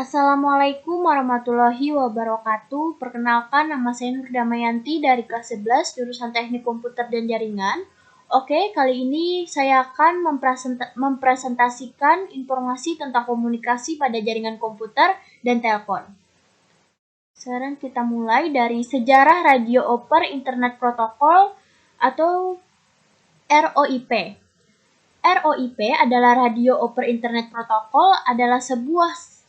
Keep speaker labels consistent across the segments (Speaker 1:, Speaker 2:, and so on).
Speaker 1: Assalamualaikum warahmatullahi wabarakatuh. Perkenalkan, nama saya Nur Damayanti dari kelas 11 jurusan Teknik Komputer dan Jaringan. Oke, kali ini saya akan mempresentasikan informasi tentang komunikasi pada jaringan komputer dan telepon. Sekarang kita mulai dari sejarah Radio Over Internet Protocol atau ROIP. ROIP adalah Radio Over Internet Protocol adalah sebuah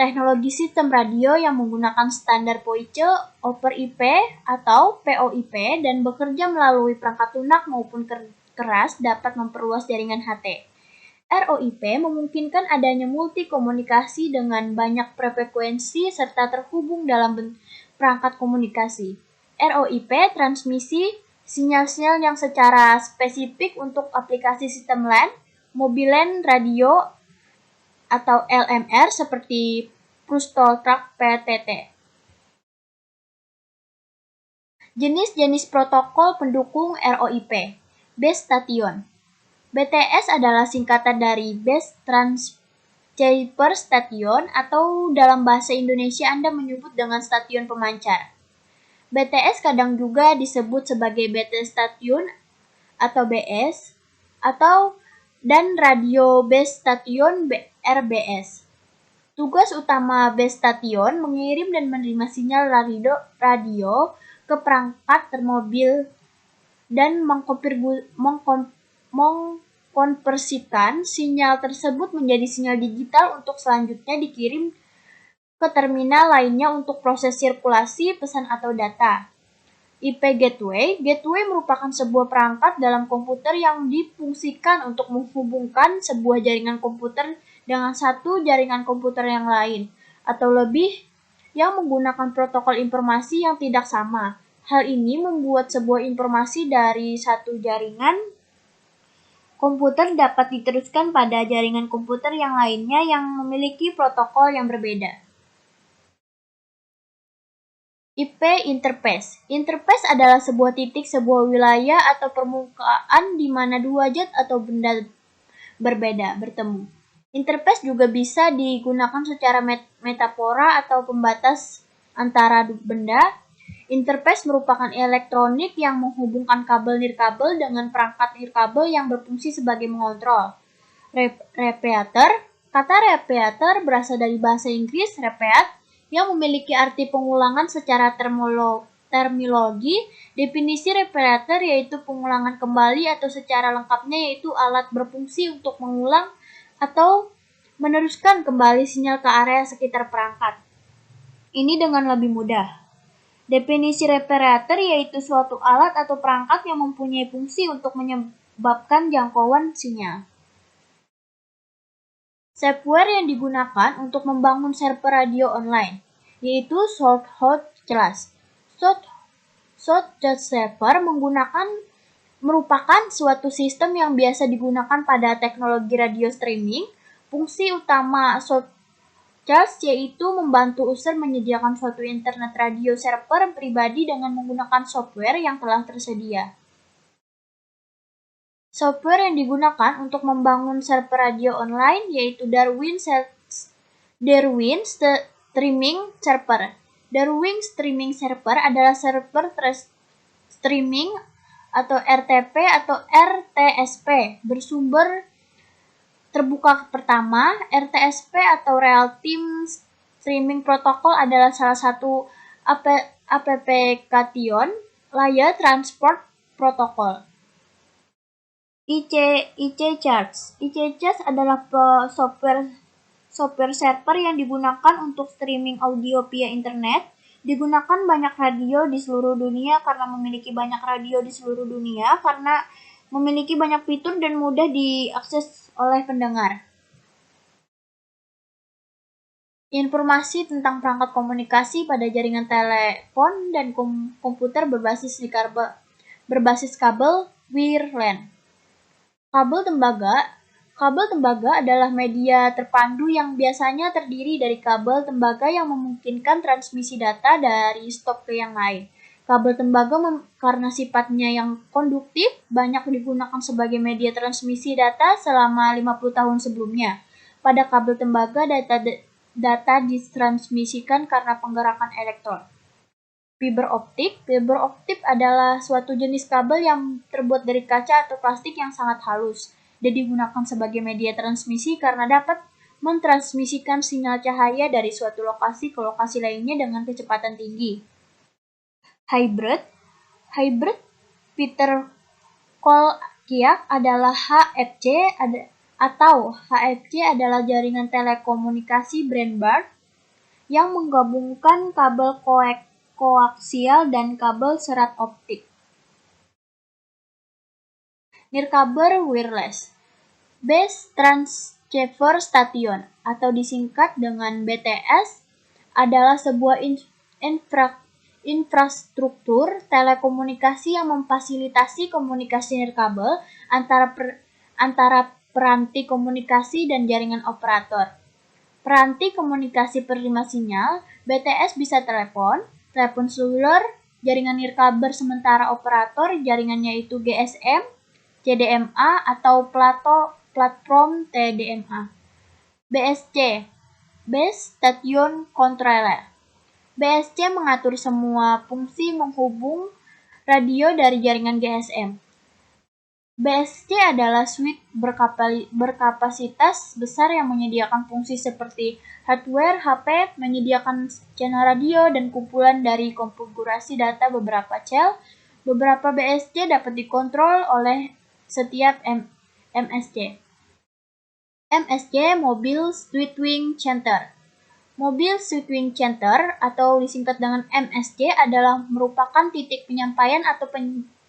Speaker 1: teknologi sistem radio yang menggunakan standar Voice over IP atau VoIP dan bekerja melalui perangkat lunak maupun keras dapat memperluas jaringan HT. ROIP memungkinkan adanya multi komunikasi dengan banyak frekuensi serta terhubung dalam perangkat komunikasi. ROIP transmisi sinyal-sinyal yang secara spesifik untuk aplikasi sistem LAN, mobil LAN radio, atau LMR seperti Push to Talk PTT. Jenis-jenis protokol pendukung ROIP. Base Station. BTS adalah singkatan dari Base Transceiver Station atau dalam bahasa Indonesia Anda menyebut dengan stasiun pemancar. BTS kadang juga disebut sebagai base station atau BS dan radio base station RBS. Tugas utama base station mengirim dan menerima sinyal radio ke perangkat termobil dan mengkonversikan sinyal tersebut menjadi sinyal digital untuk selanjutnya dikirim ke terminal lainnya untuk proses sirkulasi pesan atau data. IP Gateway merupakan sebuah perangkat dalam komputer yang difungsikan untuk menghubungkan sebuah jaringan komputer dengan satu jaringan komputer yang lain, atau lebih, yang menggunakan protokol informasi yang tidak sama. Hal ini membuat sebuah informasi dari satu jaringan komputer dapat diteruskan pada jaringan komputer yang lainnya yang memiliki protokol yang berbeda. IP Interface. Interface adalah sebuah titik sebuah wilayah atau permukaan di mana dua zat atau benda berbeda bertemu. Interface juga bisa digunakan secara metafora atau pembatas antara benda. Interface merupakan elektronik yang menghubungkan kabel nirkabel dengan perangkat nirkabel yang berfungsi sebagai mengontrol. Repeater. Kata repeater berasal dari bahasa Inggris repeat, yang memiliki arti pengulangan secara terminologi. Definisi repeater yaitu pengulangan kembali atau secara lengkapnya yaitu alat berfungsi untuk mengulang atau meneruskan kembali sinyal ke area sekitar perangkat. Ini dengan lebih mudah. Definisi repeater yaitu suatu alat atau perangkat yang mempunyai fungsi untuk menyebabkan jangkauan sinyal. Software yang digunakan untuk membangun server radio online, yaitu Shortcast. Shortcast server merupakan suatu sistem yang biasa digunakan pada teknologi radio streaming. Fungsi utama Shortcast yaitu membantu user menyediakan suatu internet radio server pribadi dengan menggunakan software yang telah tersedia. Software yang digunakan untuk membangun server radio online yaitu Darwin Streaming Server. Darwin Streaming Server adalah server streaming atau RTP atau RTSP bersumber terbuka pertama. RTSP atau Real Time Streaming Protocol adalah salah satu application layer transport protocol. IC Charts adalah software server yang digunakan untuk streaming audio via internet. Digunakan banyak radio di seluruh dunia karena memiliki banyak fitur dan mudah diakses oleh pendengar. Informasi tentang perangkat komunikasi pada jaringan telepon dan komputer berbasis kabel WLAN. Kabel tembaga adalah media terpandu yang biasanya terdiri dari kabel tembaga yang memungkinkan transmisi data dari stop ke yang lain. Kabel tembaga karena sifatnya yang konduktif banyak digunakan sebagai media transmisi data selama 50 tahun sebelumnya. Pada kabel tembaga data ditransmisikan karena penggerakan elektron. Fiber optik adalah suatu jenis kabel yang terbuat dari kaca atau plastik yang sangat halus dan digunakan sebagai media transmisi karena dapat mentransmisikan sinyal cahaya dari suatu lokasi ke lokasi lainnya dengan kecepatan tinggi. Hybrid Peter Kolchiak adalah HFC adalah jaringan telekomunikasi breadband yang menggabungkan kabel koaksial dan kabel serat optik. Nirkabel wireless Base Transceiver Station atau disingkat dengan BTS adalah sebuah infrastruktur telekomunikasi yang memfasilitasi komunikasi nirkabel antara peranti komunikasi dan jaringan operator. Peranti komunikasi penerima sinyal, BTS bisa telepon seluler, jaringan nirkabel sementara operator jaringannya yaitu GSM, CDMA atau platform TDMA. BSC, Base Station Controller. BSC mengatur semua fungsi menghubung radio dari jaringan GSM. BSC adalah switch berkapasitas besar yang menyediakan fungsi seperti hardware HP, menyediakan channel radio, dan kumpulan dari konfigurasi data beberapa cell. Beberapa BSC dapat dikontrol oleh setiap MSC. MSC Mobile Switching Center. Mobile Switching Center atau disingkat dengan MSC adalah merupakan titik penyampaian atau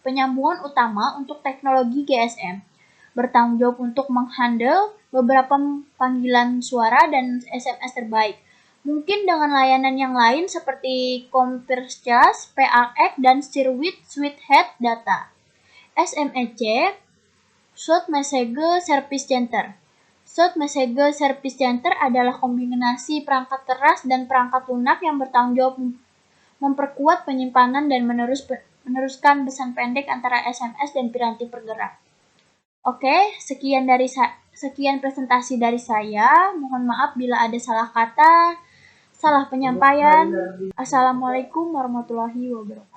Speaker 1: penyambungan utama untuk teknologi GSM, bertanggung jawab untuk menghandle beberapa panggilan suara dan SMS terbaik, mungkin dengan layanan yang lain seperti Converge, PAX, dan Sirwit Head Data. SMEC, Short Message Service Center. Short Message Service Center adalah kombinasi perangkat keras dan perangkat lunak yang bertanggung jawab memperkuat penyimpanan dan meneruskan pesan pendek antara SMS dan piranti bergerak. Oke, sekian presentasi dari saya. Mohon maaf bila ada salah kata, salah penyampaian. Assalamualaikum warahmatullahi wabarakatuh.